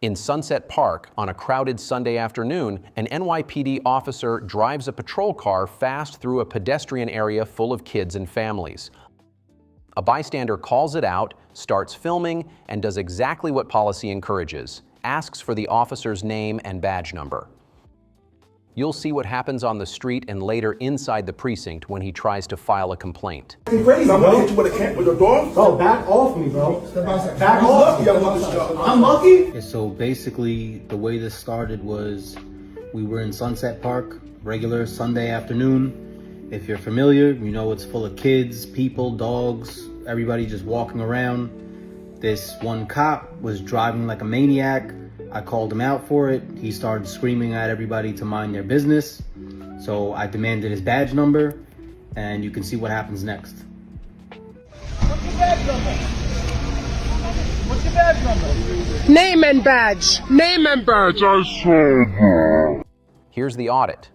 In Sunset Park, on a crowded Sunday afternoon, an NYPD officer drives a patrol car fast through a pedestrian area full of kids and families. A bystander calls it out, starts filming, and does exactly what policy encourages: asks for the officer's name and badge number. You'll see what happens on the street and later inside the precinct when he tries to file a complaint. You crazy, I'm gonna hit you with a door. Bro, back off me, bro. Back off. I'm lucky. So basically, the way this started was we were in Sunset Park, regular Sunday afternoon. If you're familiar, you know it's full of kids, people, dogs, everybody just walking around. This one cop was driving like a maniac. I called him out for it. He started screaming at everybody to mind their business. So I demanded his badge number, and you can see what happens next. What's your badge number? What's your badge number? Name and badge. Name and badge. I saw. Here's the audit.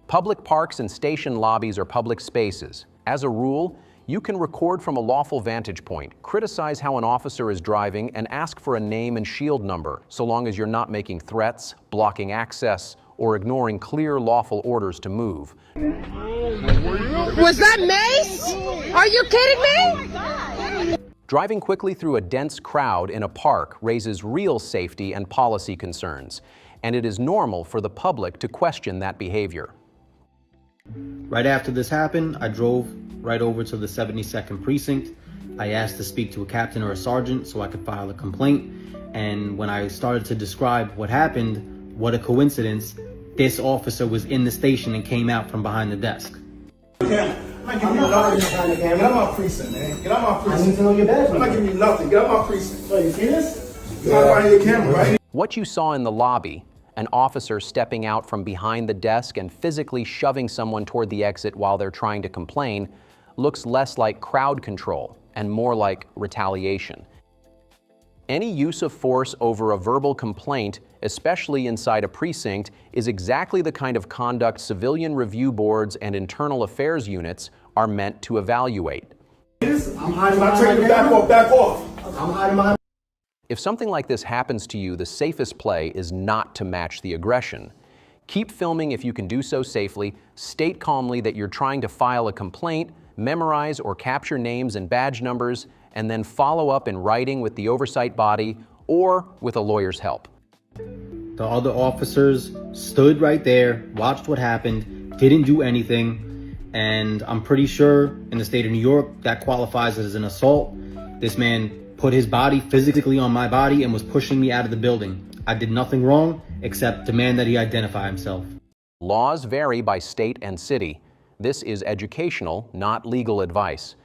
Public parks and station lobbies are public spaces. As a rule, you can record from a lawful vantage point, criticize how an officer is driving, and ask for a name and shield number, so long as you're not making threats, blocking access, or ignoring clear lawful orders to move. Was that Mace? Are you kidding me? Driving quickly through a dense crowd in a park raises real safety and policy concerns, and it is normal for the public to question that behavior. Right after this happened, I drove right over to the 72nd precinct. I asked to speak to a captain or a sergeant so I could file a complaint. And when I started to describe what happened, what a coincidence, this officer was in the station and came out from behind the desk. Get out my precinct, man. Get out my precinct. I need to know your badge I'm not giving you nothing. Get out my precinct. So you see this? You're not behind your camera, right? What you saw in the lobby, an officer stepping out from behind the desk and physically shoving someone toward the exit while they're trying to complain, looks less like crowd control and more like retaliation. Any use of force over a verbal complaint, especially inside a precinct, is exactly the kind of conduct civilian review boards and internal affairs units are meant to evaluate. I'm hiding I'm telling you, back off. I'm hiding behind. If something like this happens to you, the safest play is not to match the aggression. Keep filming if you can do so safely, state calmly that you're trying to file a complaint, memorize or capture names and badge numbers, and then follow up in writing with the oversight body or with a lawyer's help. The other officers stood right there, watched what happened, didn't do anything, and I'm pretty sure in the state of New York that qualifies as an assault. This man put his body physically on my body and was pushing me out of the building. I did nothing wrong except demand that he identify himself. Laws vary by state and city. This is educational, not legal advice.